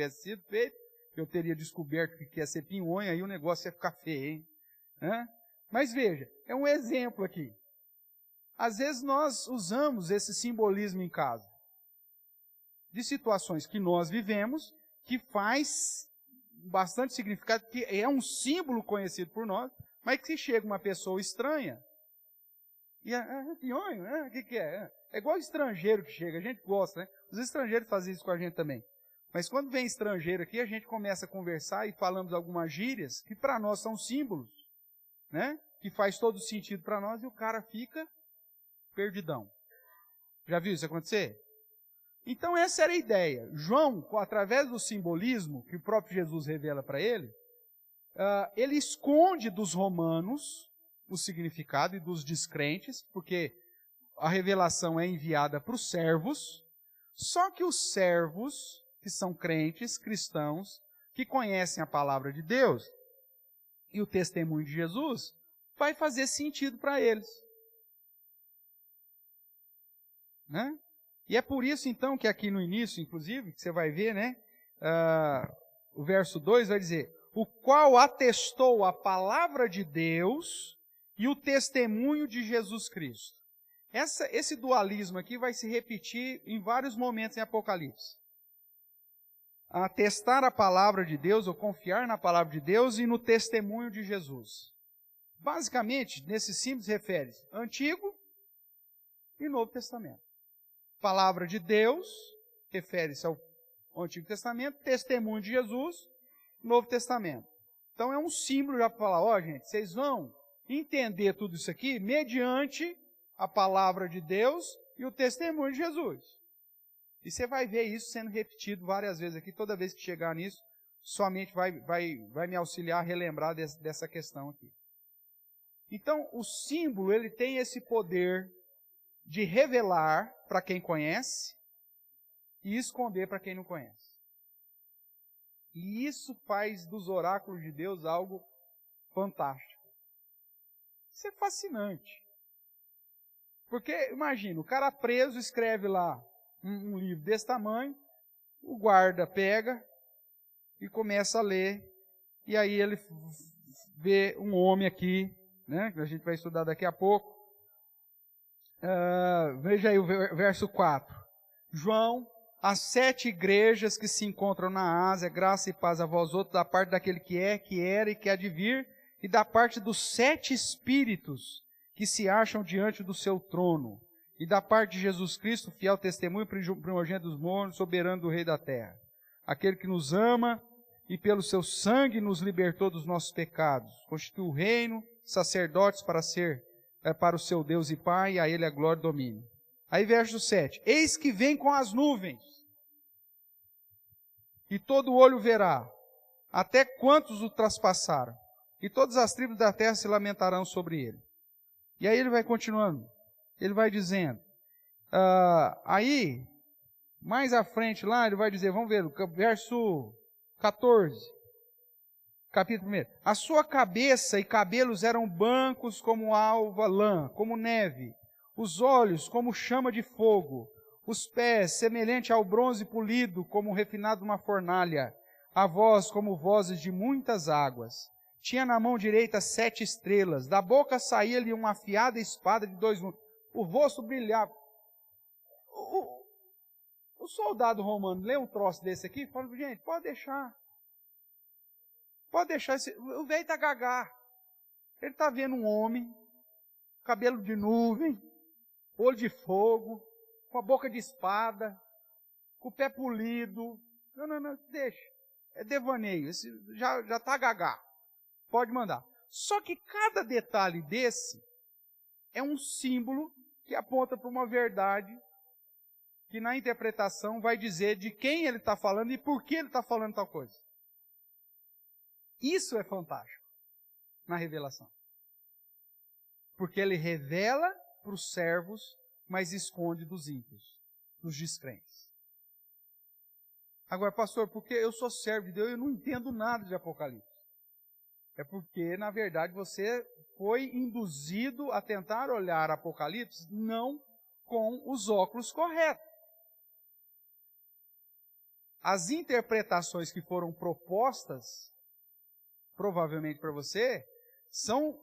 tivesse sido feito, eu teria descoberto que ia ser pinhonha, aí o negócio ia ficar feio, hein? Mas veja, é um exemplo aqui. Às vezes nós usamos esse simbolismo em casa, de situações que nós vivemos, que faz bastante significado, que é um símbolo conhecido por nós, mas que se chega uma pessoa estranha, e pinhonho, o que é? É igual estrangeiro que chega, a gente gosta, né? Os estrangeiros fazem isso com a gente também. Mas quando vem estrangeiro aqui, a gente começa a conversar e falamos algumas gírias que para nós são símbolos, né? Que faz todo sentido para nós e o cara fica perdidão. Já viu isso acontecer? Então essa era a ideia. João, através do simbolismo que o próprio Jesus revela para ele esconde dos romanos o significado e dos descrentes, porque a revelação é enviada para os servos, só que os servos, que são crentes, cristãos, que conhecem a palavra de Deus e o testemunho de Jesus, vai fazer sentido para eles. Né? E é por isso, então, que aqui no início, inclusive, que você vai ver, né? O verso 2 vai dizer, o qual atestou a palavra de Deus e o testemunho de Jesus Cristo. Esse dualismo aqui vai se repetir em vários momentos em Apocalipse. Atestar a palavra de Deus, ou confiar na palavra de Deus e no testemunho de Jesus. Basicamente, nesse símbolo refere-se Antigo e Novo Testamento. Palavra de Deus, refere-se ao Antigo Testamento, testemunho de Jesus, Novo Testamento. Então é um símbolo já para falar, gente, vocês vão entender tudo isso aqui mediante a palavra de Deus e o testemunho de Jesus. E você vai ver isso sendo repetido várias vezes aqui, toda vez que chegar nisso, somente vai me auxiliar a relembrar dessa questão aqui. Então, o símbolo, ele tem esse poder de revelar para quem conhece e esconder para quem não conhece. E isso faz dos oráculos de Deus algo fantástico. Isso é fascinante. Porque, imagina, o cara preso escreve lá um livro desse tamanho, o guarda pega e começa a ler, e aí ele vê um homem aqui, né, que a gente vai estudar daqui a pouco. Veja aí o verso 4. João, as 7 igrejas que se encontram na Ásia, graça e paz a vós outros, da parte daquele que é, que era e que há de vir, e da parte dos 7 espíritos que se acham diante do seu trono, e da parte de Jesus Cristo, fiel testemunho, primogênito dos mortos, soberano do Rei da terra. Aquele que nos ama e pelo seu sangue nos libertou dos nossos pecados, constitui o reino, sacerdotes para o seu Deus e Pai, e a Ele a glória e domínio. Aí verso 7. Eis que vem com as nuvens, e todo olho verá, até quantos o traspassaram, e todas as tribos da terra se lamentarão sobre ele. E aí ele vai continuando, ele vai dizendo, aí, mais à frente lá, ele vai dizer, vamos ver, verso 14, capítulo 1. A sua cabeça e cabelos eram brancos como alva lã, como neve, os olhos como chama de fogo, os pés semelhante ao bronze polido, como refinado numa fornalha, a voz como vozes de muitas águas. Tinha na mão direita 7 estrelas, da boca saía-lhe uma afiada espada de 2 gumes. O rosto brilhava. O soldado romano lê um troço desse aqui e fala, gente, pode deixar. Pode deixar, o velho está gagá. Ele está vendo um homem, cabelo de nuvem, olho de fogo, com a boca de espada, com o pé polido. Não, deixa. É devaneio, já está gagá. Pode mandar. Só que cada detalhe desse é um símbolo que aponta para uma verdade que na interpretação vai dizer de quem ele está falando e por que ele está falando tal coisa. Isso é fantástico na revelação. Porque ele revela para os servos, mas esconde dos ímpios, dos descrentes. Agora, pastor, porque eu sou servo de Deus e eu não entendo nada de Apocalipse. É porque, na verdade, você foi induzido a tentar olhar Apocalipse não com os óculos corretos. as interpretações que foram propostas, provavelmente para você, são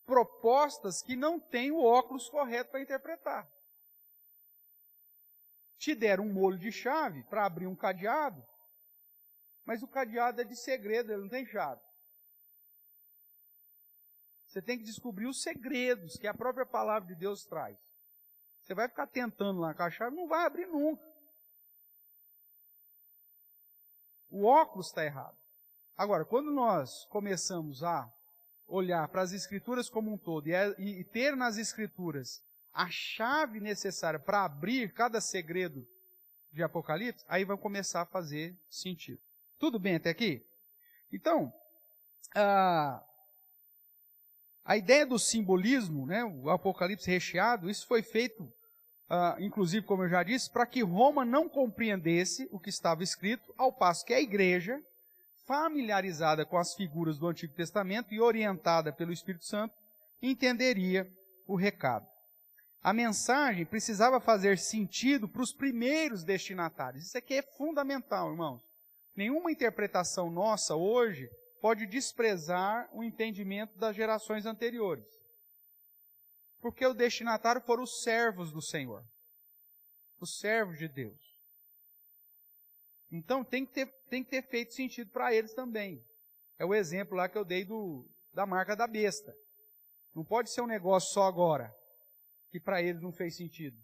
propostas que não têm o óculos correto para interpretar. Te deram um molho de chave para abrir um cadeado, mas o cadeado é de segredo, ele não tem chave. Você tem que descobrir os segredos que a própria palavra de Deus traz. Você vai ficar tentando lá com a chave, não vai abrir nunca. O óculos está errado. Agora, quando nós começamos a olhar para as Escrituras como um todo e ter nas Escrituras a chave necessária para abrir cada segredo de Apocalipse, aí vai começar a fazer sentido. Tudo bem até aqui? Então, a ideia do simbolismo, né, o Apocalipse recheado, isso foi feito, inclusive, como eu já disse, para que Roma não compreendesse o que estava escrito, ao passo que a igreja, familiarizada com as figuras do Antigo Testamento e orientada pelo Espírito Santo, entenderia o recado. A mensagem precisava fazer sentido para os primeiros destinatários. Isso aqui é fundamental, irmãos. Nenhuma interpretação nossa hoje pode desprezar o entendimento das gerações anteriores. Porque o destinatário foram os servos do Senhor. Os servos de Deus. Então tem que ter feito sentido para eles também. É o exemplo lá que eu dei da marca da besta. Não pode ser um negócio só agora, que para eles não fez sentido.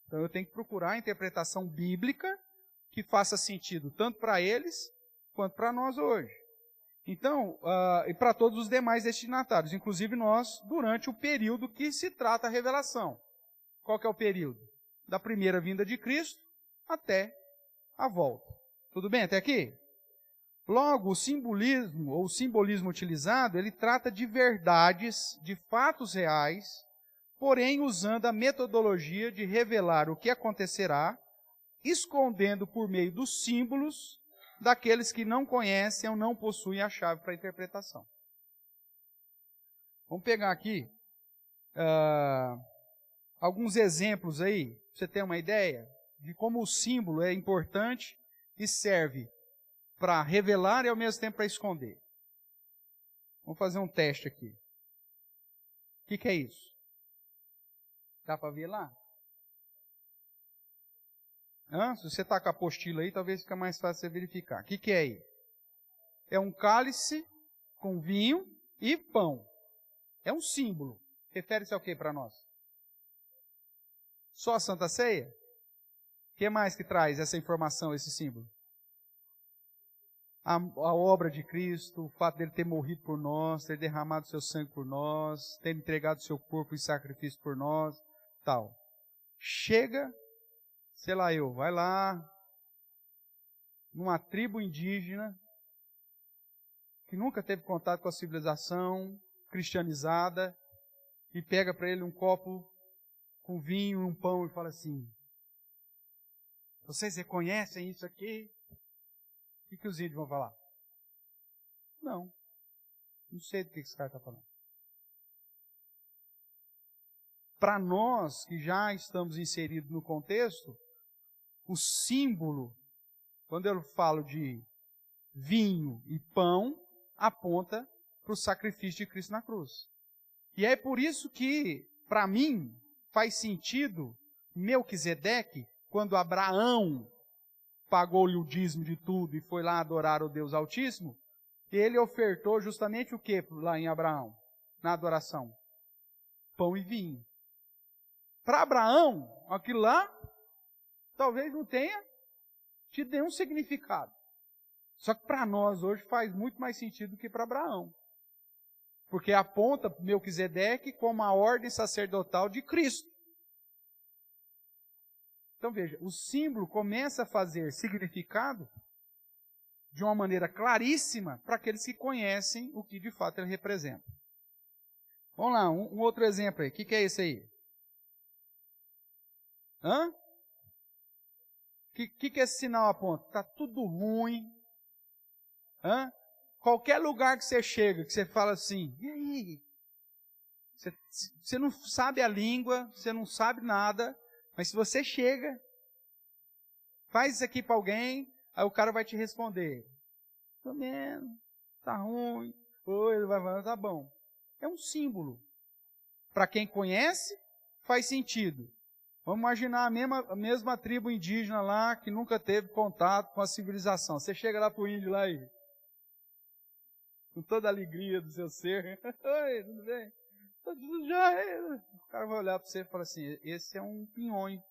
Então eu tenho que procurar a interpretação bíblica que faça sentido tanto para eles quanto para nós hoje. Então, e para todos os demais destinatários, inclusive nós, durante o período que se trata a revelação. Qual que é o período? Da primeira vinda de Cristo até a volta. Tudo bem até aqui? Logo, o simbolismo utilizado, ele trata de verdades, de fatos reais, porém usando a metodologia de revelar o que acontecerá, escondendo por meio dos símbolos daqueles que não conhecem ou não possuem a chave para a interpretação. Vamos pegar aqui alguns exemplos aí, para você ter uma ideia de como o símbolo é importante e serve para revelar e ao mesmo tempo para esconder. Vamos fazer um teste aqui. O que é isso? Dá para ver lá? Se você está com a apostila aí, talvez fique mais fácil você verificar. O que é aí? É um cálice com vinho e pão. É um símbolo. Refere-se ao que para nós? Só a Santa Ceia? O que mais que traz essa informação, esse símbolo? A obra de Cristo, o fato dele ter morrido por nós, ter derramado seu sangue por nós, ter entregado seu corpo em sacrifício por nós, tal. Chega, sei lá vai lá, numa tribo indígena, que nunca teve contato com a civilização cristianizada, e pega para ele um copo com vinho e um pão e fala assim, vocês reconhecem isso aqui? O que os índios vão falar? Não sei do que esse cara está falando. Para nós que já estamos inseridos no contexto, o símbolo, quando eu falo de vinho e pão, aponta para o sacrifício de Cristo na cruz. E é por isso que, para mim, faz sentido Melquisedeque, quando Abraão pagou-lhe o dízimo de tudo e foi lá adorar o Deus Altíssimo, ele ofertou justamente o que lá em Abraão, na adoração? Pão e vinho. Para Abraão, aquilo lá, talvez não tenha tido nenhum significado. Só que para nós hoje faz muito mais sentido do que para Abraão. Porque aponta Melquisedeque como a ordem sacerdotal de Cristo. Então veja, o símbolo começa a fazer significado de uma maneira claríssima para aqueles que conhecem o que de fato ele representa. Vamos lá, um outro exemplo aí. O que é esse aí? O que esse sinal aponta? Está tudo ruim. Qualquer lugar que você chega, que você fala assim, e aí? Você não sabe a língua, você não sabe nada, mas se você chega, Faz isso aqui para alguém, aí o cara vai te responder. Tô menos, tá ruim. Ou ele vai falar, tá bom. É um símbolo. Para quem conhece, faz sentido. Vamos imaginar a mesma tribo indígena lá, que nunca teve contato com a civilização. Você chega lá pro índio lá aí, com toda a alegria do seu ser. Oi, tudo bem? Tudo jóia. O cara vai olhar para você e falar assim, esse é um pinhonho,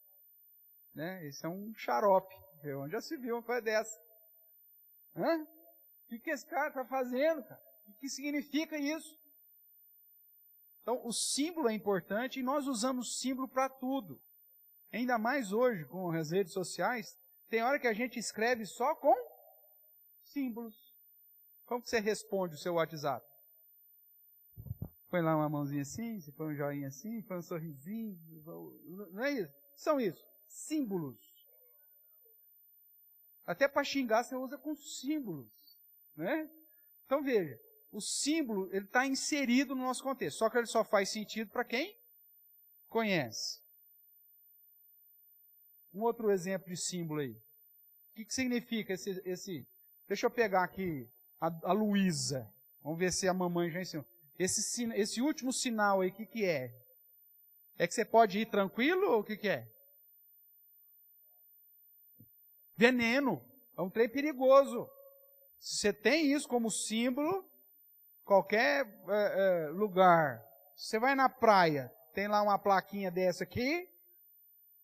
né? Esse é um xarope. Onde já se viu uma coisa dessa? Hã? O que esse cara está fazendo, cara? O que significa isso? Então, o símbolo é importante e nós usamos símbolo para tudo. Ainda mais hoje, com as redes sociais, tem hora que a gente escreve só com símbolos. Como que você responde o seu WhatsApp? Põe lá uma mãozinha assim, você põe um joinha assim, põe um sorrisinho. Não é isso? São isso. Símbolos. Até para xingar você usa com símbolos. Né? Então veja, o símbolo ele está inserido no nosso contexto, só que ele só faz sentido para quem conhece. Um outro exemplo de símbolo aí. O que significa esse? Deixa eu pegar aqui a Luísa. Vamos ver se a mamãe já ensinou. Esse último sinal aí, o que é? É que você pode ir tranquilo ou o que é? Veneno. É um trem perigoso. Se você tem isso como símbolo, qualquer lugar. Você vai na praia, tem lá uma plaquinha dessa aqui,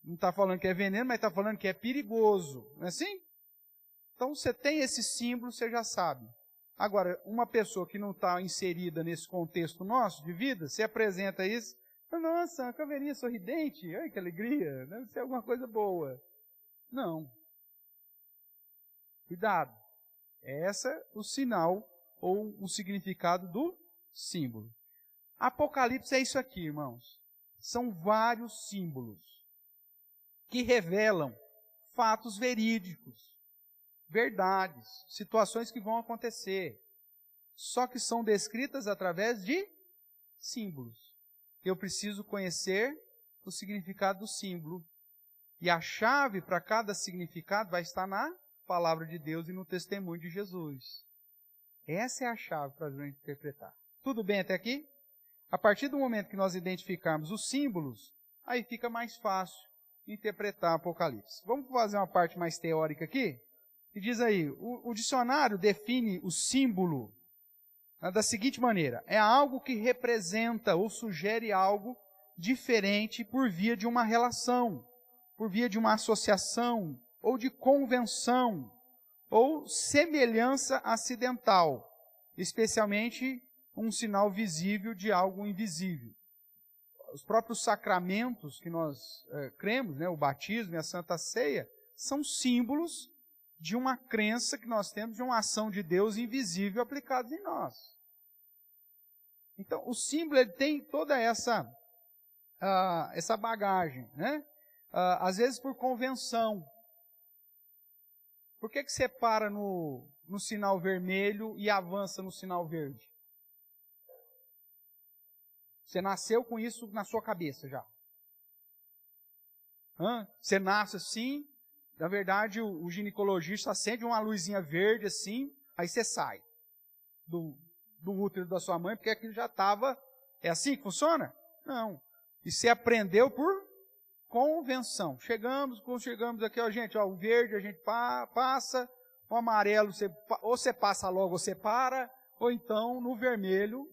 não está falando que é veneno, mas está falando que é perigoso. Não é assim? Então, você tem esse símbolo, você já sabe. Agora, uma pessoa que não está inserida nesse contexto nosso de vida, se apresenta isso, nossa, uma caveirinha sorridente, ai que alegria, deve ser alguma coisa boa. Não. Cuidado. Esse é o sinal ou o significado do símbolo. Apocalipse é isso aqui, irmãos. São vários símbolos que revelam fatos verídicos, verdades, situações que vão acontecer, só que são descritas através de símbolos. Eu preciso conhecer o significado do símbolo. E a chave para cada significado vai estar na palavra de Deus e no testemunho de Jesus. Essa é a chave para a gente interpretar. Tudo bem até aqui? A partir do momento que nós identificarmos os símbolos, aí fica mais fácil interpretar Apocalipse. Vamos fazer uma parte mais teórica aqui? E diz aí, o dicionário define o símbolo da seguinte maneira: é algo que representa ou sugere algo diferente por via de uma relação, por via de uma associação, ou de convenção, ou semelhança acidental, especialmente um sinal visível de algo invisível. Os próprios sacramentos que nós cremos, né, o batismo e a Santa Ceia, são símbolos de uma crença que nós temos de uma ação de Deus invisível aplicada em nós. Então, o símbolo ele tem toda essa bagagem, né? Às vezes por convenção. Por que você para no sinal vermelho e avança no sinal verde? Você nasceu com isso na sua cabeça já. Você nasce assim, na verdade o ginecologista acende uma luzinha verde assim, aí você sai do útero da sua mãe, porque aquilo já estava... É assim que funciona? Não. E você aprendeu por convenção. Quando chegamos aqui, gente, o verde a gente passa, o amarelo ou você passa logo ou você para, ou então no vermelho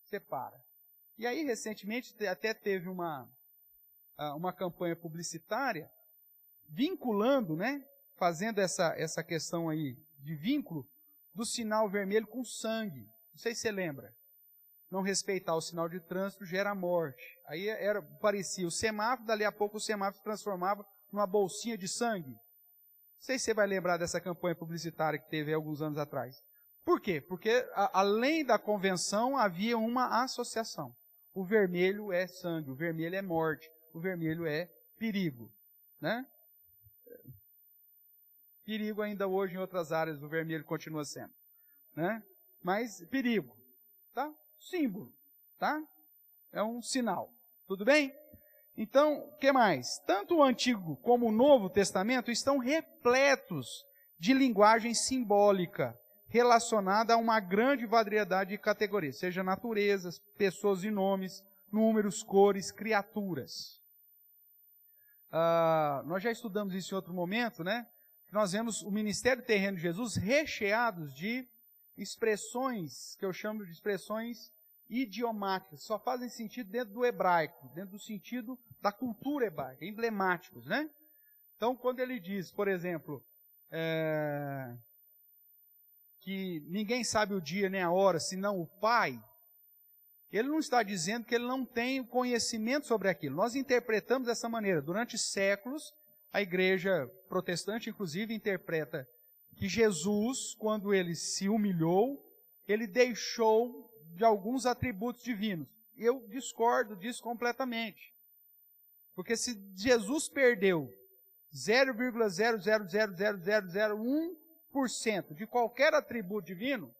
você para. E aí, recentemente, até teve uma campanha publicitária vinculando, né, fazendo essa questão aí de vínculo do sinal vermelho com sangue. Não sei se você lembra. Não respeitar o sinal de trânsito gera morte. Aí parecia o semáforo, dali a pouco o semáforo se transformava numa bolsinha de sangue. Não sei se você vai lembrar dessa campanha publicitária que teve alguns anos atrás. Por quê? Porque além da convenção havia uma associação. O vermelho é sangue, o vermelho é morte, o vermelho é perigo. Né? Perigo ainda hoje em outras áreas o vermelho continua sendo. Né? Mas perigo. Tá? Símbolo, tá? É um sinal. Tudo bem? Então, o que mais? Tanto o Antigo como o Novo Testamento estão repletos de linguagem simbólica relacionada a uma grande variedade de categorias, seja naturezas, pessoas e nomes, números, cores, criaturas. Nós já estudamos isso em outro momento, né? Nós vemos o ministério terreno de Jesus recheados de expressões, que eu chamo de expressões idiomáticas, só fazem sentido dentro do hebraico, dentro do sentido da cultura hebraica, emblemáticos, né? Então, quando ele diz, por exemplo, que ninguém sabe o dia nem a hora, senão o Pai, ele não está dizendo que ele não tem conhecimento sobre aquilo. Nós interpretamos dessa maneira. Durante séculos, a igreja protestante, inclusive, interpreta que Jesus, quando ele se humilhou, ele deixou de alguns atributos divinos. Eu discordo disso completamente. Porque se Jesus perdeu 0,0000001% de qualquer atributo divino,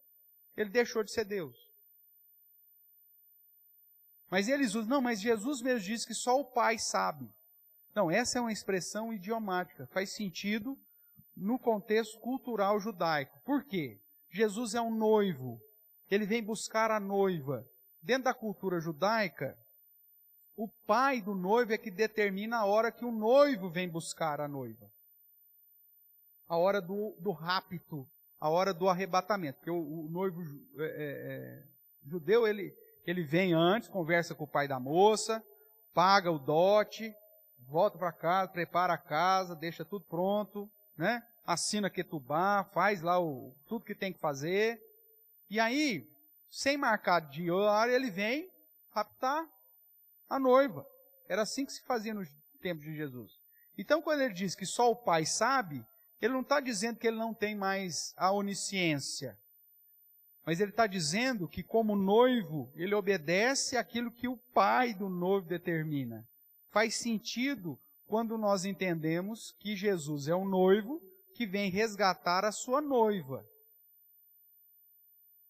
ele deixou de ser Deus. Mas eles usam, não, mas Jesus mesmo disse que só o Pai sabe. Não, essa é uma expressão idiomática, faz sentido no contexto cultural judaico. Por quê? Jesus é um noivo, ele vem buscar a noiva. Dentro da cultura judaica, o pai do noivo é que determina a hora que o noivo vem buscar a noiva. A hora do rapto, a hora do arrebatamento. Porque o noivo judeu, ele vem antes, conversa com o pai da moça, paga o dote, volta para casa, prepara a casa, deixa tudo pronto, né? Assina ketubá, faz lá tudo que tem que fazer. E aí, sem marcar de hora, ele vem raptar a noiva. Era assim que se fazia nos tempos de Jesus. Então, quando ele diz que só o Pai sabe, ele não está dizendo que ele não tem mais a onisciência. Mas ele está dizendo que, como noivo, ele obedece àquilo que o pai do noivo determina. Faz sentido quando nós entendemos que Jesus é um noivo que vem resgatar a sua noiva.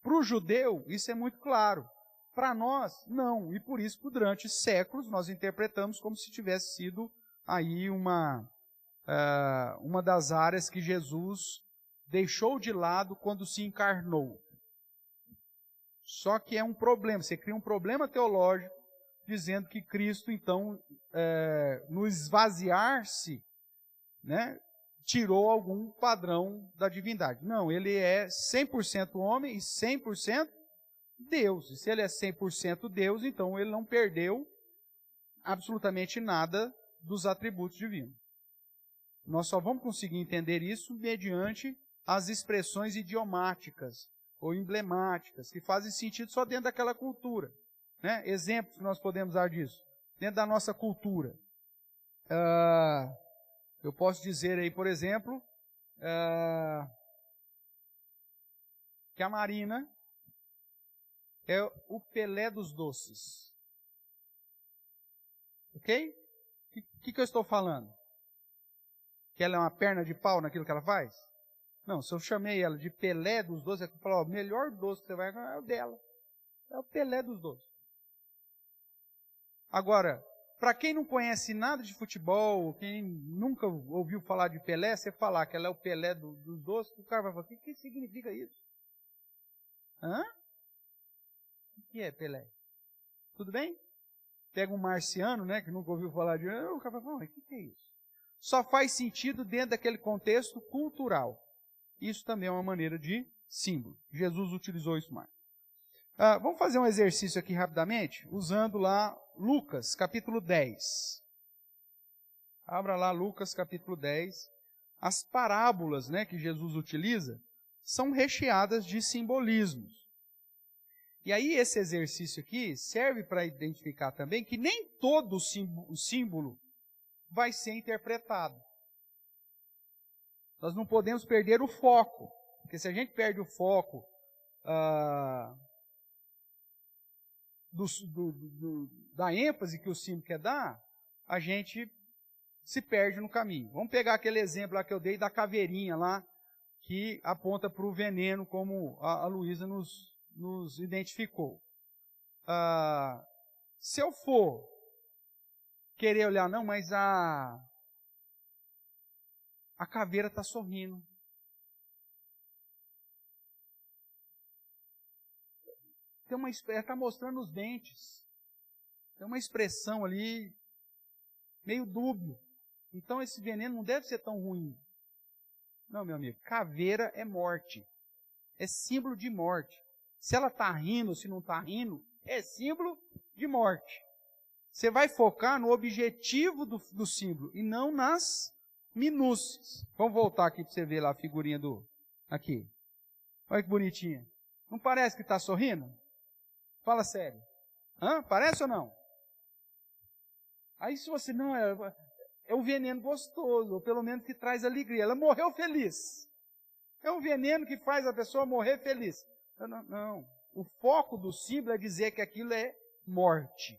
Para o judeu, isso é muito claro. Para nós, não. E por isso, durante séculos, nós interpretamos como se tivesse sido aí uma das áreas que Jesus deixou de lado quando se encarnou. Só que é um problema, você cria um problema teológico dizendo que Cristo, então, no esvaziar-se, né, tirou algum padrão da divindade. Não, ele é 100% homem e 100% Deus. E se ele é 100% Deus, então ele não perdeu absolutamente nada dos atributos divinos. Nós só vamos conseguir entender isso mediante as expressões idiomáticas ou emblemáticas, que fazem sentido só dentro daquela cultura. Né? Exemplos que nós podemos dar disso. Dentro da nossa cultura. Eu posso dizer aí, por exemplo, que a Marina é o Pelé dos doces. Ok? O que eu estou falando? Que ela é uma perna de pau naquilo que ela faz? Não, se eu chamei ela de Pelé dos doces, é que eu falo, o melhor doce que você vai ganhar é o dela. É o Pelé dos doces. Agora, para quem não conhece nada de futebol, quem nunca ouviu falar de Pelé, você falar que ela é o Pelé dos doces, o cara vai falar, o que significa isso? Hã? O que é Pelé? Tudo bem? Pega um marciano, né, que nunca ouviu falar de... O cara vai falar, o que é isso? Só faz sentido dentro daquele contexto cultural. Isso também é uma maneira de símbolo. Jesus utilizou isso mais. Vamos fazer um exercício aqui rapidamente, usando lá Lucas, capítulo 10. Abra lá Lucas, capítulo 10. As parábolas, né, que Jesus utiliza são recheadas de simbolismos. E aí esse exercício aqui serve para identificar também que nem todo o símbolo vai ser interpretado. Nós não podemos perder o foco, porque se a gente perde o foco da ênfase que o símbolo quer dar, a gente se perde no caminho. Vamos pegar aquele exemplo lá que eu dei da caveirinha lá, que aponta para o veneno, como a Luísa nos identificou. Se eu for querer olhar, não, mas a caveira está sorrindo. Ela está mostrando os dentes. Tem uma expressão ali meio dúbio. Então esse veneno não deve ser tão ruim. Não, meu amigo, caveira é morte. É símbolo de morte. Se ela está rindo, se não está rindo, é símbolo de morte. Você vai focar no objetivo do símbolo e não nas minúcias. Vamos voltar aqui para você ver lá a figurinha do... Aqui. Olha que bonitinha. Não parece que está sorrindo? Fala sério. Parece ou não? Aí se você... Não, é um veneno gostoso, ou pelo menos que traz alegria. Ela morreu feliz. É um veneno que faz a pessoa morrer feliz. Não. O foco do símbolo é dizer que aquilo é morte.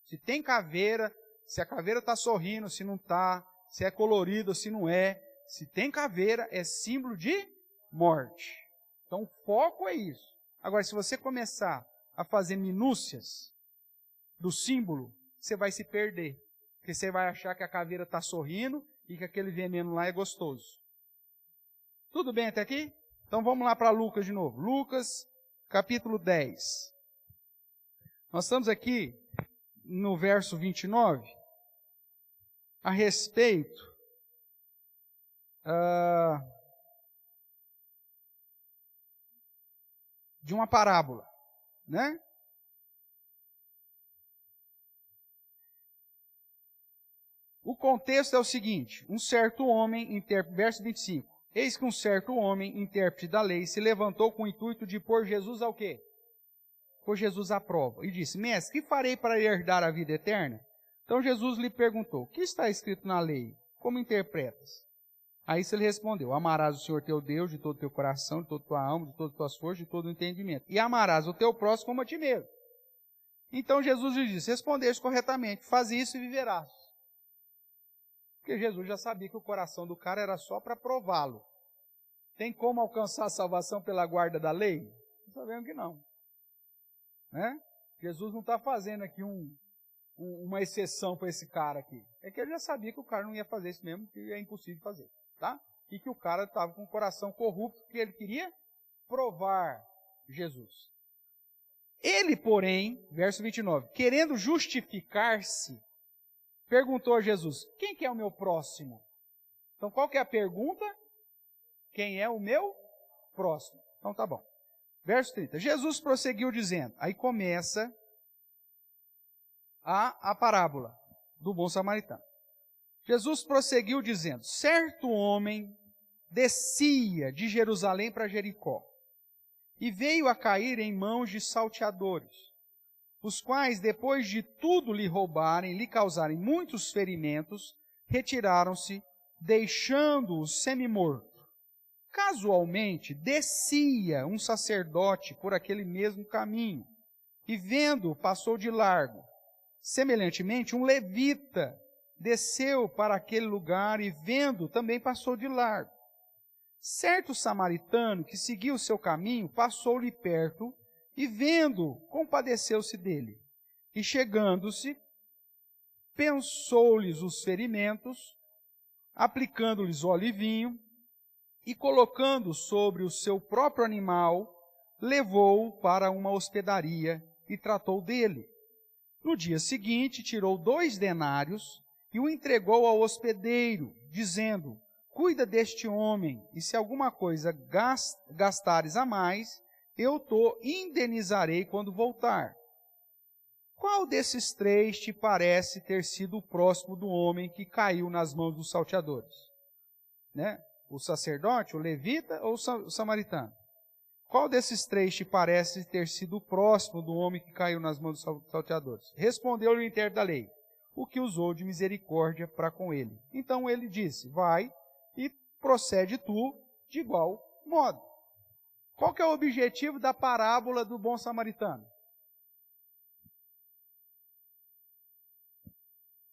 Se tem caveira, se a caveira está sorrindo, se não está, se é colorido, se não é. Se tem caveira, é símbolo de morte. Então o foco é isso. Agora, se você começar a fazer minúcias do símbolo, você vai se perder. Porque você vai achar que a caveira está sorrindo e que aquele veneno lá é gostoso. Tudo bem até aqui? Então vamos lá para Lucas de novo. Lucas, capítulo 10. Nós estamos aqui no verso 29, a respeito de uma parábola, né? O contexto é o seguinte, um certo homem, verso 25, eis que um certo homem, intérprete da lei, se levantou com o intuito de pôr Jesus ao quê? Pôr Jesus à prova, e disse, mestre, que farei para herdar a vida eterna? Então Jesus lhe perguntou, o que está escrito na lei? Como interpretas? Aí ele respondeu, amarás o Senhor teu Deus de todo o teu coração, de toda a tua alma, de todas as tuas forças, de todo o entendimento. E amarás o teu próximo como a ti mesmo. Então Jesus lhe disse, respondeste corretamente, faz isso e viverás. Porque Jesus já sabia que o coração do cara era só para prová-lo. Tem como alcançar a salvação pela guarda da lei? Sabemos que não. Né? Jesus não está fazendo aqui uma exceção para esse cara aqui. É que ele já sabia que o cara não ia fazer isso mesmo, que é impossível fazer. Tá? E que o cara estava com o coração corrupto, porque ele queria provar Jesus. Ele, porém, verso 29, querendo justificar-se, perguntou a Jesus, quem que é o meu próximo? Então, qual que é a pergunta? Quem é o meu próximo? Então, tá bom. Verso 30. Jesus prosseguiu dizendo, aí começa a parábola do bom samaritano. Jesus prosseguiu dizendo, certo homem descia de Jerusalém para Jericó e veio a cair em mãos de salteadores, os quais, depois de tudo lhe roubarem, lhe causarem muitos ferimentos, retiraram-se, deixando-o semi-morto. Casualmente, descia um sacerdote por aquele mesmo caminho, e vendo-o, passou de largo. Semelhantemente, um levita desceu para aquele lugar e, vendo, também passou de largo. Certo samaritano, que seguia o seu caminho, passou-lhe perto, e vendo, compadeceu-se dele. E chegando-se, pensou-lhes os ferimentos, aplicando-lhes óleo e vinho, e colocando sobre o seu próprio animal, levou-o para uma hospedaria e tratou dele. No dia seguinte, tirou 2 denários e o entregou ao hospedeiro, dizendo, cuida deste homem, e se alguma coisa gastares a mais, eu te indenizarei quando voltar. Qual desses 3 te parece ter sido o próximo do homem que caiu nas mãos dos salteadores? Né? O sacerdote, o levita ou o samaritano? Qual desses 3 te parece ter sido o próximo do homem que caiu nas mãos dos salteadores? Respondeu-lhe o intérprete da lei, o que usou de misericórdia para com ele. Então ele disse, vai e procede tu de igual modo. Qual que é o objetivo da parábola do bom samaritano?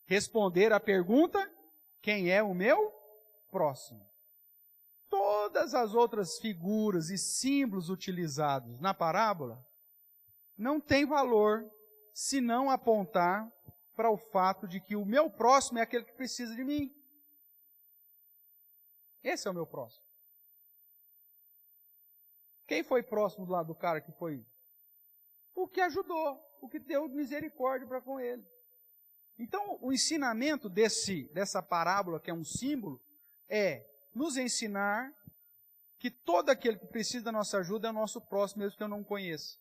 Responder a pergunta, quem é o meu próximo? Todas as outras figuras e símbolos utilizados na parábola não têm valor se não apontar para o fato de que o meu próximo é aquele que precisa de mim. Esse é o meu próximo. Quem foi próximo do lado do cara que foi? O que ajudou, o que deu misericórdia para com ele. Então, o ensinamento dessa parábola, que é um símbolo, é nos ensinar que todo aquele que precisa da nossa ajuda é o nosso próximo, mesmo que eu não conheça.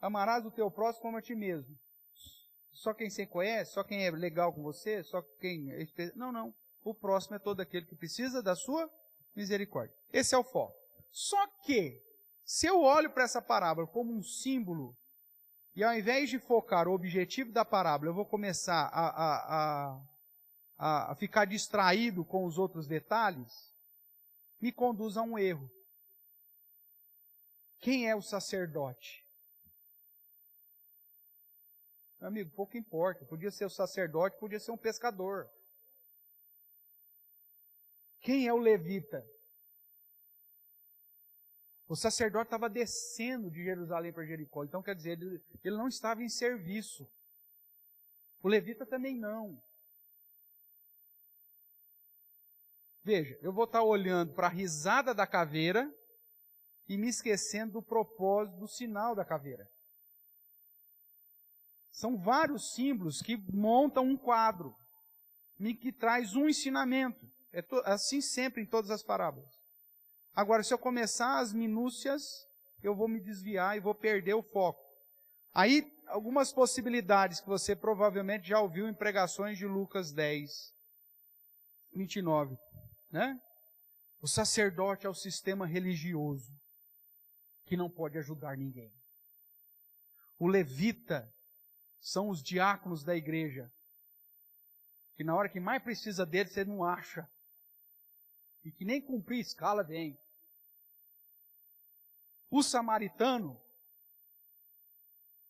Amarás o teu próximo como a ti mesmo. Só quem você conhece, só quem é legal com você, só quem... Não. O próximo é todo aquele que precisa da sua misericórdia. Esse é o foco. Só que, se eu olho para essa parábola como um símbolo, e ao invés de focar o objetivo da parábola, eu vou começar a ficar distraído com os outros detalhes, me conduz a um erro. Quem é o sacerdote? Meu amigo, pouco importa. Podia ser o sacerdote, podia ser um pescador. Quem é o levita? O sacerdote estava descendo de Jerusalém para Jericó. Então, quer dizer, ele não estava em serviço. O levita também não. Veja, eu vou estar olhando para a risada da caveira e me esquecendo do propósito do sinal da caveira. São vários símbolos que montam um quadro, que traz um ensinamento. É assim sempre em todas as parábolas. Agora, se eu começar as minúcias, eu vou me desviar e vou perder o foco. Aí, algumas possibilidades que você provavelmente já ouviu em pregações de Lucas 10, 29. Né? O sacerdote é o sistema religioso que não pode ajudar ninguém. O levita são os diáconos da igreja, que na hora que mais precisa dele, você não acha. E que nem cumprir escala vem. O samaritano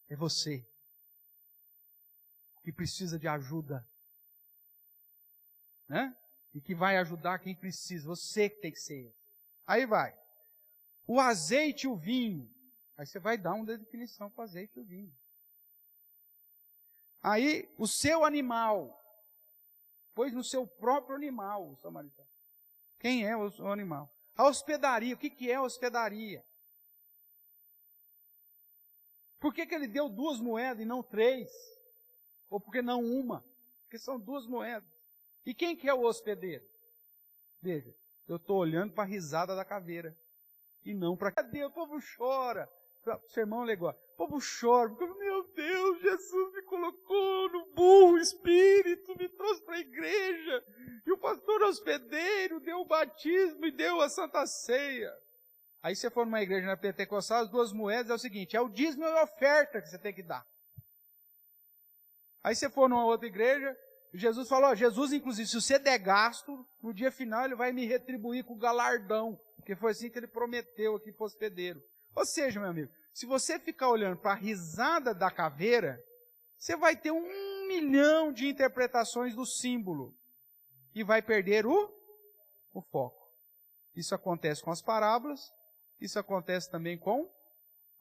é você, que precisa de ajuda. Né? E que vai ajudar quem precisa. Você que tem que ser. Aí vai. O azeite e o vinho. Aí você vai dar uma definição para o azeite e o vinho. Aí, o seu animal. Pois no seu próprio animal, o samaritano. Quem é o animal? A hospedaria. O que é a hospedaria? Por que ele deu 2 moedas e não 3? Ou por que não uma? Porque são 2 moedas. E quem que é o hospedeiro? Veja, eu estou olhando para a risada da caveira. E não para... Cadê? O povo chora. O sermão legal. O povo chora. Porque, meu Deus, Jesus me colocou no burro espírito, me trouxe para a igreja. E o pastor hospedeiro deu o batismo e deu a santa ceia. Aí você for numa igreja na Pentecostal, as 2 moedas é o seguinte, é o dízimo e a oferta que você tem que dar. Aí você for numa outra igreja, Jesus falou, Jesus, inclusive, se você der gasto, no dia final ele vai me retribuir com o galardão, porque foi assim que ele prometeu aqui para o hospedeiro. Ou seja, meu amigo, se você ficar olhando para a risada da caveira, você vai ter 1 milhão de interpretações do símbolo e vai perder o foco. Isso acontece com as parábolas, isso acontece também com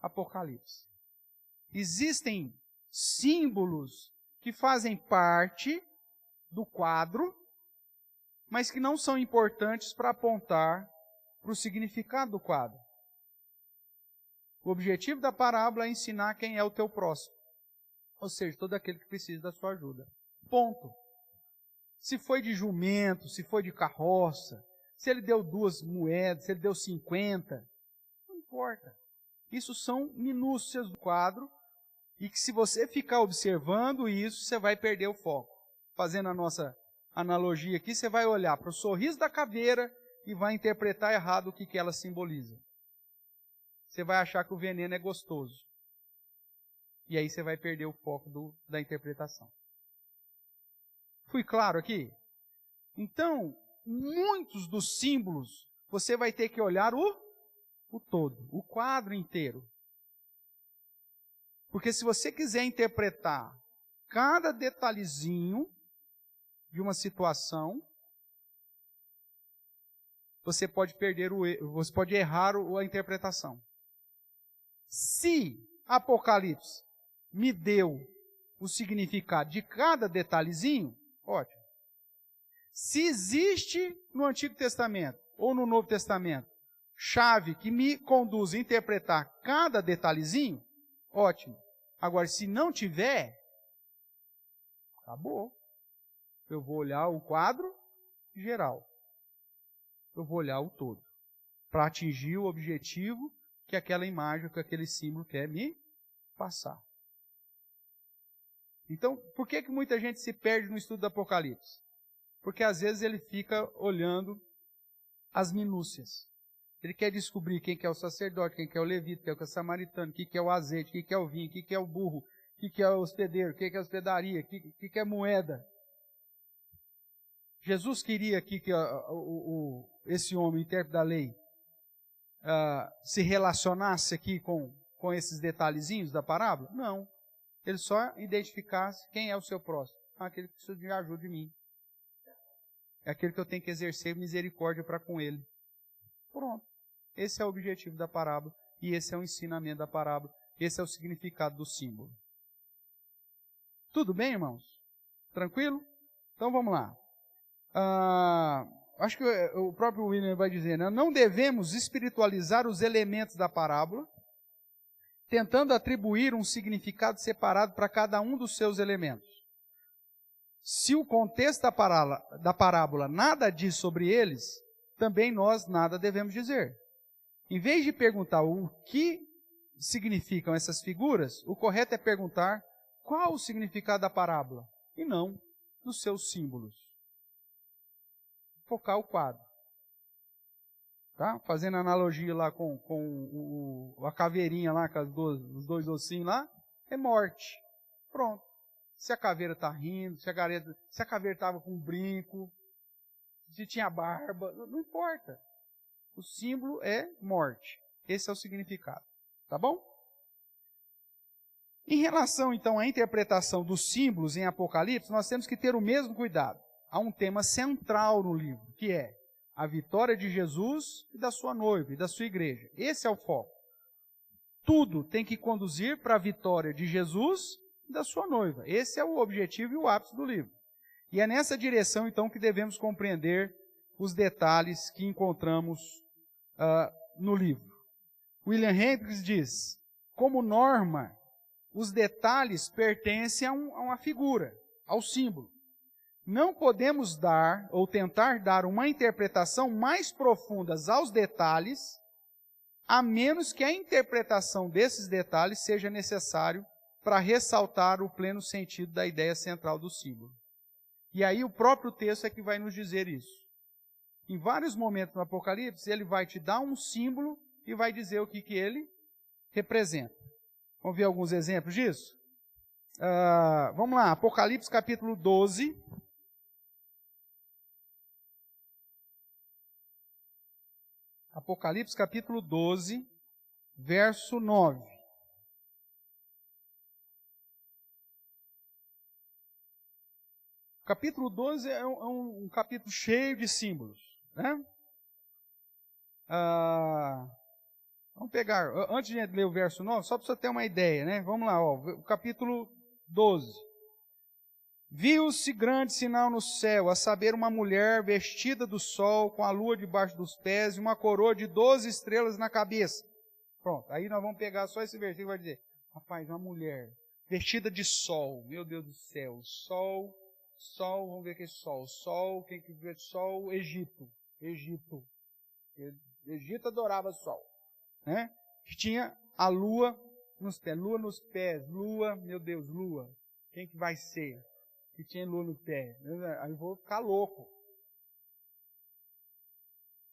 Apocalipse. Existem símbolos que fazem parte do quadro, mas que não são importantes para apontar para o significado do quadro. O objetivo da parábola é ensinar quem é o teu próximo. Ou seja, todo aquele que precisa da sua ajuda. Ponto. Se foi de jumento, se foi de carroça, se ele deu 2 moedas, se ele deu 50, não importa. Isso são minúcias do quadro e que se você ficar observando isso, você vai perder o foco. Fazendo a nossa analogia aqui, você vai olhar para o sorriso da caveira e vai interpretar errado o que ela simboliza. Você vai achar que o veneno é gostoso. E aí você vai perder o foco da interpretação. Fui claro aqui? Então, muitos dos símbolos, você vai ter que olhar o todo, o quadro inteiro. Porque se você quiser interpretar cada detalhezinho de uma situação, você pode você pode errar a interpretação. Se Apocalipse me deu o significado de cada detalhezinho, ótimo. Se existe no Antigo Testamento ou no Novo Testamento chave que me conduz a interpretar cada detalhezinho, ótimo. Agora, se não tiver, acabou. Eu vou olhar o quadro geral. Eu vou olhar o todo. Para atingir o objetivo que aquela imagem, que aquele símbolo quer me passar. Então, por que muita gente se perde no estudo do Apocalipse? Porque às vezes ele fica olhando as minúcias. Ele quer descobrir quem que é o sacerdote, quem que é o levita, quem que é o samaritano, quem que é o azeite, quem que é o vinho, quem que é o burro, quem que é o hospedeiro, quem que é a hospedaria, quem que é moeda. Jesus queria que esse homem, intérprete da lei, se relacionasse aqui com esses detalhezinhos da parábola? Não. Ele só identificasse quem é o seu próximo. Aquele que precisa de ajuda de mim. É aquele que eu tenho que exercer misericórdia para com ele. Pronto. Esse é o objetivo da parábola. E esse é o ensinamento da parábola. Esse é o significado do símbolo. Tudo bem, irmãos? Tranquilo? Então vamos lá. Acho que o próprio William vai dizer, né? Não devemos espiritualizar os elementos da parábola, tentando atribuir um significado separado para cada um dos seus elementos. Se o contexto da parábola nada diz sobre eles, também nós nada devemos dizer. Em vez de perguntar o que significam essas figuras, o correto é perguntar qual o significado da parábola, e não dos seus símbolos. Focar o quadro. Tá? Fazendo analogia lá com a caveirinha lá, com os dois ossinhos lá, é morte. Pronto. Se a caveira está rindo, se a caveira estava com um brinco, se tinha barba, não importa. O símbolo é morte. Esse é o significado. Tá bom? Em relação, então, à interpretação dos símbolos em Apocalipse, nós temos que ter o mesmo cuidado. Há um tema central no livro, que é a vitória de Jesus e da sua noiva e da sua igreja. Esse é o foco. Tudo tem que conduzir para a vitória de Jesus e da sua noiva. Esse é o objetivo e o ápice do livro. E é nessa direção, então, que devemos compreender os detalhes que encontramos no livro. William Hendricks diz, como norma, os detalhes pertencem a uma figura, ao símbolo. Não podemos dar ou tentar dar uma interpretação mais profunda aos detalhes, a menos que a interpretação desses detalhes seja necessário para ressaltar o pleno sentido da ideia central do símbolo. E aí o próprio texto é que vai nos dizer isso. Em vários momentos no Apocalipse, ele vai te dar um símbolo e vai dizer o que ele representa. Vamos ver alguns exemplos disso? Vamos lá, Apocalipse capítulo 12. Apocalipse capítulo 12, verso 9. O capítulo 12 é um capítulo cheio de símbolos, né? Vamos pegar, antes de ler o verso 9, só para você ter uma ideia, né? Vamos lá, o capítulo 12. Viu-se grande sinal no céu, a saber, uma mulher vestida do sol, com a lua debaixo dos pés e uma coroa de 12 estrelas na cabeça. Pronto, aí nós vamos pegar só esse versículo e vai dizer, rapaz, uma mulher vestida de sol, meu Deus do céu, sol, vamos ver que é sol, quem que vê sol? Egito. Egito adorava sol, né? Tinha a lua nos pés, lua, meu Deus, lua, quem que vai ser? Que tinha lua no pé. Aí eu vou ficar louco.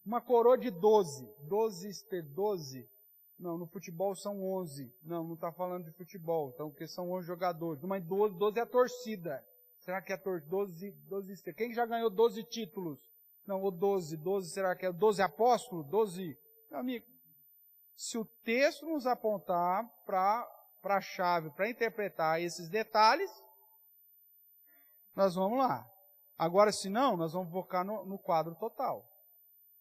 Uma coroa de 12. 12. Não, no futebol são 11. Não está falando de futebol. Então, porque são 11 jogadores. Mas 12 é a torcida. Será que é a torcida? 12. Quem já ganhou 12 títulos? Não, o 12. Será que é 12 apóstolos? 12. Meu amigo, se o texto nos apontar para a chave, para interpretar esses detalhes, nós vamos lá. Agora, se não, nós vamos focar no quadro total,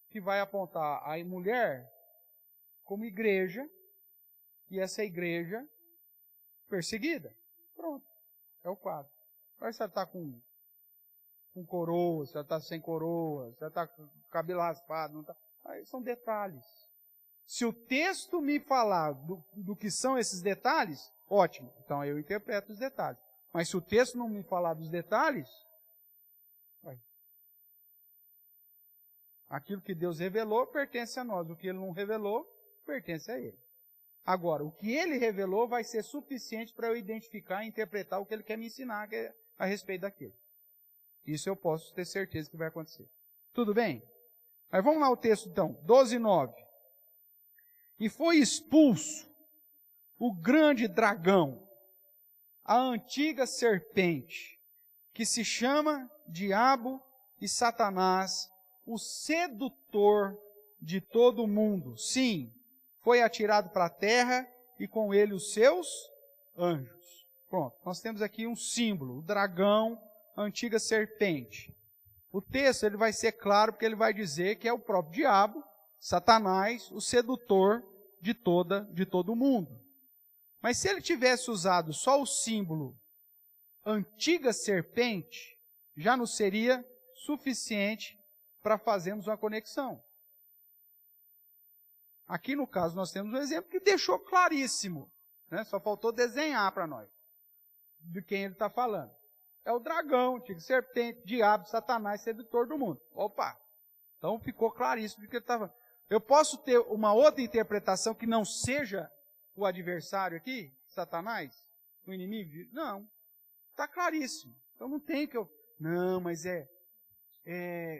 que vai apontar a mulher como igreja, e essa igreja perseguida. Pronto, é o quadro. Agora se ela está com coroa, se ela está sem coroa, se ela está com cabelo raspado, não tá. Aí são detalhes. Se o texto me falar do que são esses detalhes, ótimo, então eu interpreto os detalhes. Mas se o texto não me falar dos detalhes, aquilo que Deus revelou pertence a nós, o que Ele não revelou pertence a Ele. Agora, o que Ele revelou vai ser suficiente para eu identificar e interpretar o que Ele quer me ensinar a respeito daquilo. Isso eu posso ter certeza que vai acontecer. Tudo bem? Mas vamos lá o texto então, 12:9. E foi expulso o grande dragão, a antiga serpente, que se chama Diabo e Satanás, o sedutor de todo o mundo. Sim, foi atirado para a terra e com ele os seus anjos. Pronto, nós temos aqui um símbolo, o dragão, a antiga serpente. O texto ele vai ser claro porque ele vai dizer que é o próprio diabo, Satanás, o sedutor de todo mundo. Mas se ele tivesse usado só o símbolo antiga serpente, já não seria suficiente para fazermos uma conexão. Aqui no caso nós temos um exemplo que deixou claríssimo, né? Só faltou desenhar para nós de quem ele está falando. É o dragão, antiga serpente, diabo, Satanás, sedutor do mundo. Opa! Então ficou claríssimo de que ele estava. Eu posso ter uma outra interpretação que não seja o adversário aqui, Satanás, o inimigo? Não. Está claríssimo. Então não tem que eu... Não, mas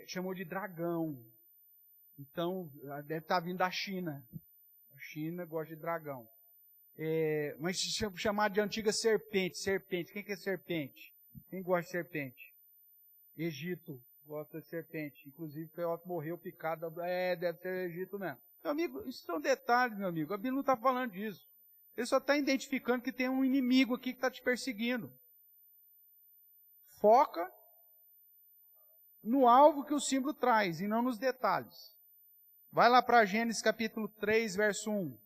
chamou de dragão. Então, deve estar vindo da China. A China gosta de dragão. Mas chamar de antiga serpente. Serpente. Quem que é serpente? Quem gosta de serpente? Egito gosta de serpente. Inclusive, Feoto morreu picado. Deve ser Egito mesmo. Meu amigo, isso são detalhes, meu amigo. A Bíblia não está falando disso. Ele só está identificando que tem um inimigo aqui que está te perseguindo. Foca no alvo que o símbolo traz e não nos detalhes. Vai lá para Gênesis capítulo 3, verso 1.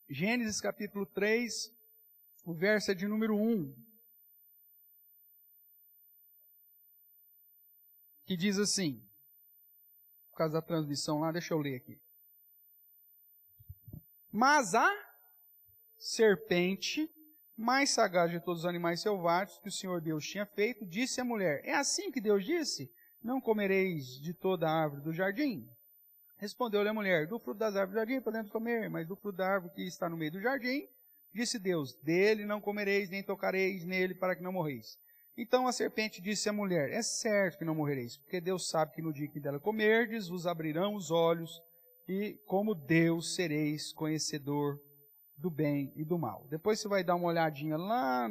Gênesis capítulo 3, o verso é de número 1. Que diz assim, por causa da transmissão lá, deixa eu ler aqui. Mas a serpente, mais sagaz de todos os animais selvagens que o Senhor Deus tinha feito, disse à mulher, é assim que Deus disse? Não comereis de toda a árvore do jardim? Respondeu-lhe a mulher, do fruto das árvores do jardim podemos comer, mas do fruto da árvore que está no meio do jardim, disse Deus, dele não comereis, nem tocareis nele, para que não morreis. Então a serpente disse à mulher, é certo que não morrereis, porque Deus sabe que no dia que dela comerdes, vos abrirão os olhos, e como Deus sereis conhecedor do bem e do mal. Depois você vai dar uma olhadinha lá,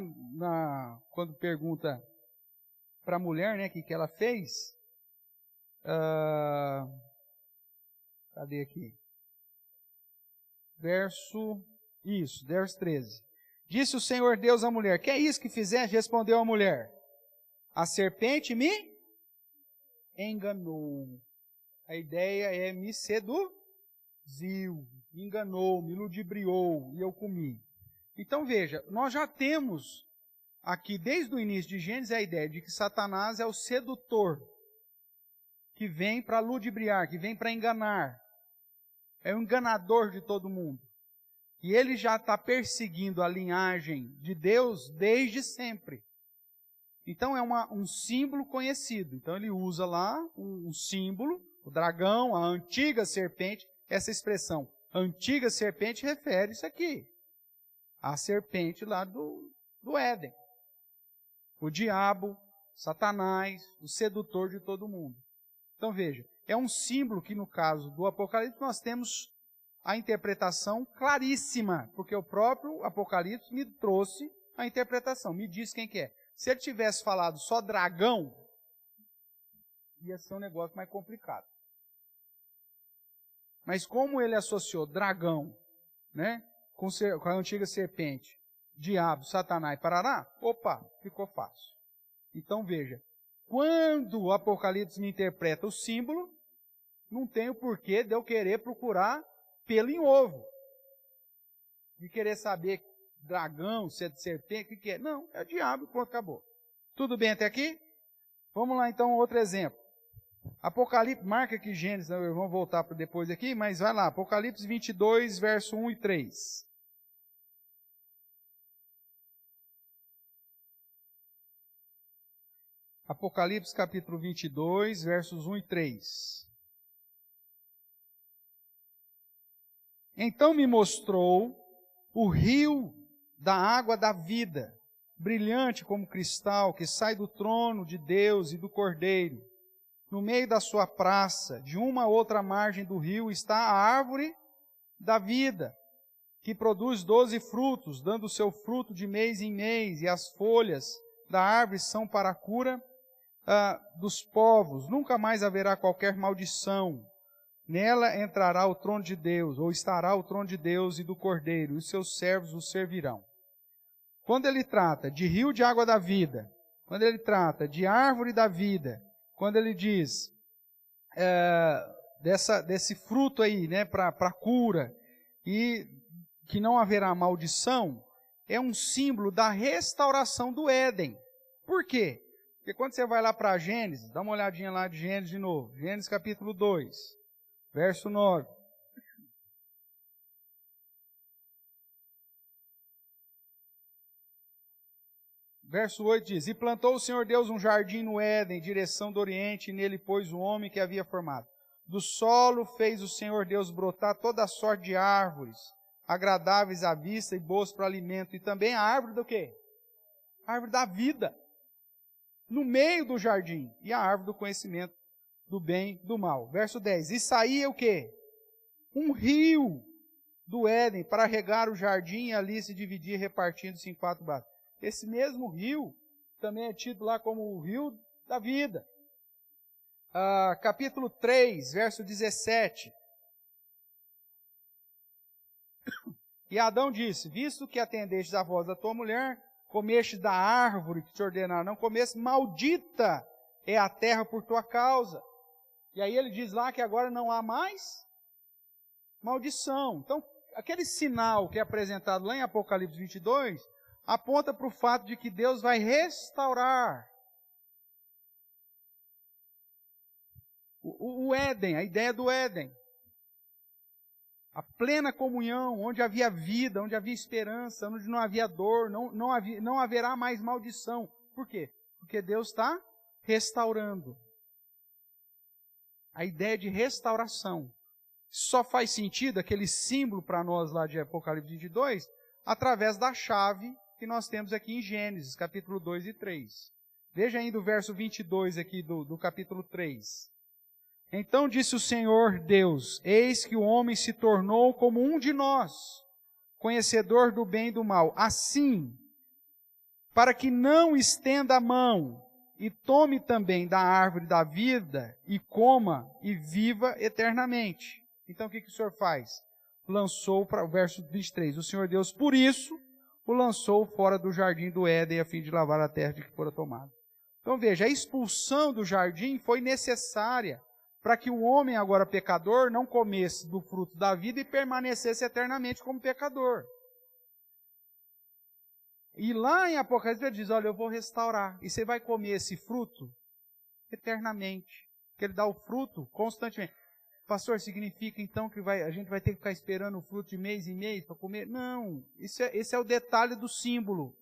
quando pergunta para a mulher, né, o que ela fez. Cadê aqui? Verso 13. Disse o Senhor Deus à mulher, que é isso que fizeste? Respondeu a mulher, a serpente me enganou. A ideia é me seduziu, me enganou, me ludibriou e eu comi. Então veja, nós já temos aqui desde o início de Gênesis a ideia de que Satanás é o sedutor, que vem para ludibriar, que vem para enganar. É o enganador de todo mundo. E ele já está perseguindo a linhagem de Deus desde sempre. Então é um símbolo conhecido. Então ele usa lá um símbolo, o dragão, a antiga serpente. Essa expressão, antiga serpente, refere-se aqui. A serpente lá do Éden. O diabo, Satanás, o sedutor de todo mundo. Então veja, é um símbolo que no caso do Apocalipse nós temos a interpretação claríssima, porque o próprio Apocalipse me trouxe a interpretação, me disse quem que é. Se ele tivesse falado só dragão, ia ser um negócio mais complicado. Mas como ele associou dragão, né, com a antiga serpente, diabo, Satanás e parará, opa, ficou fácil. Então veja, quando o Apocalipse me interpreta o símbolo, não tem o porquê de eu querer procurar pelo em ovo. De querer saber dragão, se é de serpente, o que é. Não, é diabo, pronto, acabou. Tudo bem até aqui? Vamos lá então, outro exemplo. Apocalipse, marca aqui Gênesis, vamos voltar para depois aqui, mas vai lá, Apocalipse 22, verso 1 e 3. Apocalipse capítulo 22, versos 1 e 3. Então me mostrou o rio da água da vida, brilhante como cristal, que sai do trono de Deus e do Cordeiro. No meio da sua praça, de uma a outra margem do rio, está a árvore da vida, que produz 12 frutos, dando o seu fruto de mês em mês, e as folhas da árvore são para a cura dos povos. Nunca mais haverá qualquer maldição. Nela entrará o trono de Deus, ou estará o trono de Deus e do Cordeiro, e os seus servos o servirão. Quando ele trata de rio de água da vida, quando ele trata de árvore da vida, quando ele diz desse fruto aí, né, para cura, e que não haverá maldição, é um símbolo da restauração do Éden. Por quê? Porque quando você vai lá para Gênesis, dá uma olhadinha lá de Gênesis de novo, Gênesis capítulo 2, verso 9. Verso 8 diz, e plantou o Senhor Deus um jardim no Éden, em direção do Oriente, e nele pôs o homem que havia formado. Do solo fez o Senhor Deus brotar toda a sorte de árvores, agradáveis à vista e boas para o alimento, e também a árvore do quê? A árvore da vida, no meio do jardim, e a árvore do conhecimento do bem e do mal. Verso 10, e saía o quê? Um rio do Éden para regar o jardim, e ali se dividia, repartindo-se em 4 braços. Esse mesmo rio também é tido lá como o rio da vida. Capítulo 3, verso 17. E Adão disse, visto que atendestes à voz da tua mulher, comestes da árvore que te ordenaram não comestes, maldita é a terra por tua causa. E aí ele diz lá que agora não há mais maldição. Então, aquele sinal que é apresentado lá em Apocalipse 22, aponta para o fato de que Deus vai restaurar o Éden, a ideia do Éden. A plena comunhão, onde havia vida, onde havia esperança, onde não havia dor, não haverá mais maldição. Por quê? Porque Deus está restaurando. A ideia de restauração. Só faz sentido aquele símbolo para nós lá de Apocalipse 22, através da chave que nós temos aqui em Gênesis, capítulo 2 e 3. Veja ainda o verso 22 aqui do capítulo 3. Então disse o Senhor Deus, eis que o homem se tornou como um de nós, conhecedor do bem e do mal. Assim, para que não estenda a mão e tome também da árvore da vida e coma e viva eternamente. Então o que o Senhor faz? Lançou para o verso 23, o Senhor Deus, por isso, o lançou fora do jardim do Éden, a fim de lavar a terra de que fora tomada. Então veja, a expulsão do jardim foi necessária para que o homem agora pecador não comesse do fruto da vida e permanecesse eternamente como pecador. E lá em Apocalipse ele diz, olha, eu vou restaurar, e você vai comer esse fruto eternamente, que ele dá o fruto constantemente. Pastor, significa então que a gente vai ter que ficar esperando o fruto de mês em mês para comer? Não, esse é o detalhe do símbolo.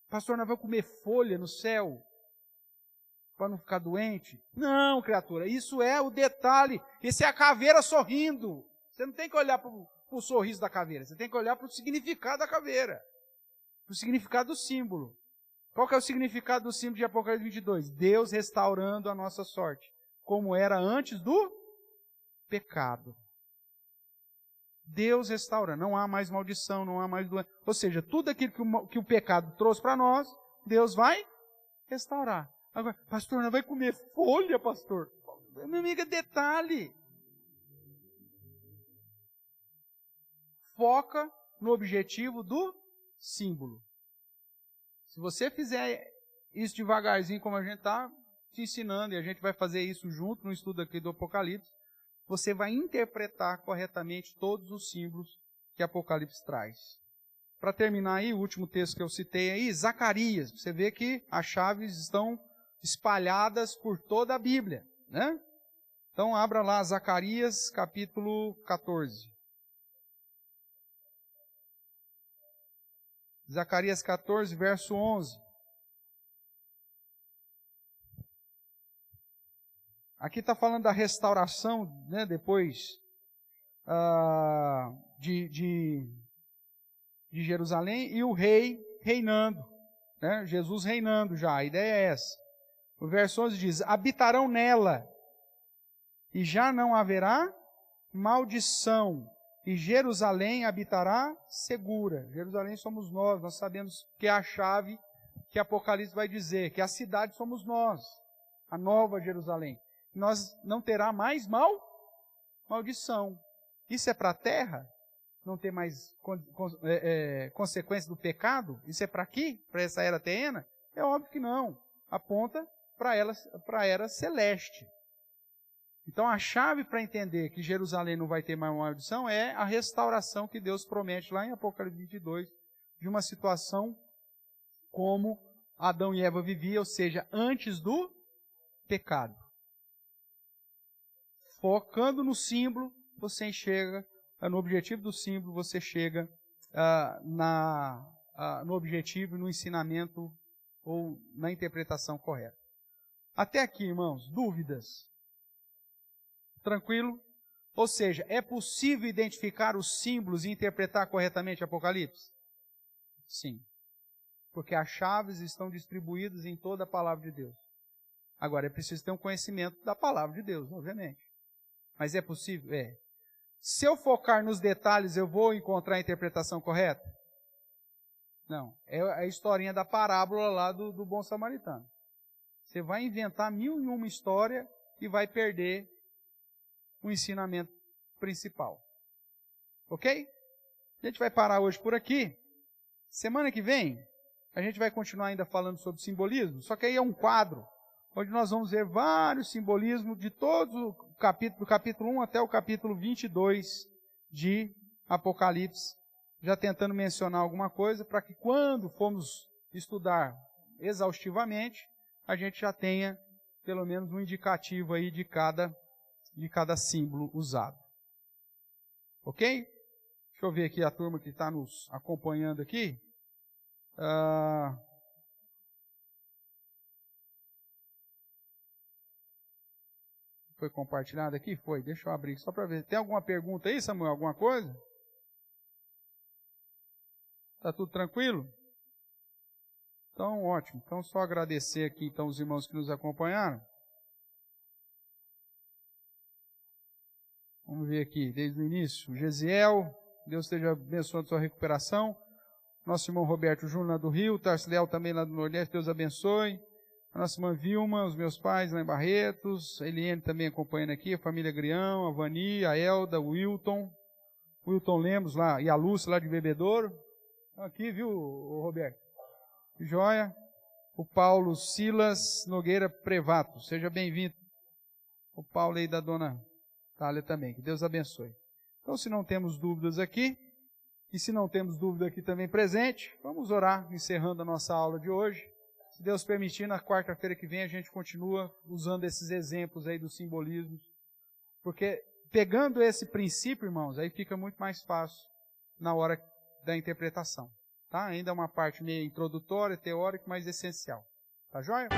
Pastor, nós vamos comer folha no céu para não ficar doente? Não, criatura, isso é o detalhe. Esse é a caveira sorrindo. Você não tem que olhar para o sorriso da caveira, você tem que olhar para o significado da caveira, para o significado do símbolo. Qual que é o significado do símbolo de Apocalipse 22? Deus restaurando a nossa sorte, como era antes do pecado. Deus restaura, não há mais maldição, não há mais doença. Ou seja, tudo aquilo que o pecado trouxe para nós, Deus vai restaurar. Agora, pastor, não vai comer folha, pastor? Meu amigo, é detalhe. Foca no objetivo do símbolo. Se você fizer isso devagarzinho como a gente está, te ensinando, e a gente vai fazer isso junto no estudo aqui do Apocalipse. Você vai interpretar corretamente todos os símbolos que Apocalipse traz. Para terminar aí, o último texto que eu citei aí, Zacarias. Você vê que as chaves estão espalhadas por toda a Bíblia, né? Então, abra lá Zacarias, capítulo 14. Zacarias 14, verso 11. Aqui está falando da restauração, né, depois de Jerusalém, e o rei reinando, né, Jesus reinando já, a ideia é essa. O verso 11 diz, habitarão nela, e já não haverá maldição, e Jerusalém habitará segura. Jerusalém somos nós sabemos que é a chave que Apocalipse vai dizer, que a cidade somos nós, a nova Jerusalém. Nós não terá mais maldição. Isso é para a terra? Não ter mais consequência do pecado? Isso é para aqui? Para essa era terrena? É óbvio que não. Aponta para a era celeste. Então a chave para entender que Jerusalém não vai ter mais maldição é a restauração que Deus promete lá em Apocalipse 22, de uma situação como Adão e Eva viviam, ou seja, antes do pecado. Focando no símbolo, você enxerga, no objetivo do símbolo, você chega no objetivo, no ensinamento ou na interpretação correta. Até aqui, irmãos, dúvidas? Tranquilo? Ou seja, é possível identificar os símbolos e interpretar corretamente Apocalipse? Sim. Porque as chaves estão distribuídas em toda a palavra de Deus. Agora, é preciso ter um conhecimento da palavra de Deus, obviamente. Mas é possível? É. Se eu focar nos detalhes, eu vou encontrar a interpretação correta? Não. É a historinha da parábola lá do bom samaritano. Você vai inventar 1001 história e vai perder o ensinamento principal. Ok? A gente vai parar hoje por aqui. Semana que vem, a gente vai continuar ainda falando sobre simbolismo, só que aí é um quadro, onde nós vamos ver vários simbolismos de todos o capítulo, do capítulo 1 até o capítulo 22 de Apocalipse, já tentando mencionar alguma coisa, para que quando formos estudar exaustivamente, a gente já tenha pelo menos um indicativo aí de cada símbolo usado. Ok? Deixa eu ver aqui a turma que está nos acompanhando aqui. Foi compartilhado aqui? Foi. Deixa eu abrir só para ver. Tem alguma pergunta aí, Samuel? Alguma coisa? Está tudo tranquilo? Então, ótimo. Então, só agradecer aqui então os irmãos que nos acompanharam. Vamos ver aqui, desde o início. Gesiel, Deus esteja abençoando a sua recuperação. Nosso irmão Roberto Júnior lá do Rio, Tarcilel também lá do Nordeste, Deus abençoe. A nossa irmã Vilma, os meus pais lá em Barretos, a Eliane também acompanhando aqui, a família Grião, a Vani, a Elda, o Wilton Lemos lá, e a Lúcia lá de Bebedouro. Estão aqui, viu, o Roberto? Joia. O Paulo Silas Nogueira Prevato, seja bem-vindo. O Paulo aí da dona Thalia também, que Deus abençoe. Então, se não temos dúvidas aqui, e se não temos dúvida aqui também presente, vamos orar, encerrando a nossa aula de hoje. Se Deus permitir, na quarta-feira que vem a gente continua usando esses exemplos aí dos simbolismos, porque pegando esse princípio, irmãos, aí fica muito mais fácil na hora da interpretação. Tá? Ainda é uma parte meio introdutória, teórica, mas essencial. Tá joia?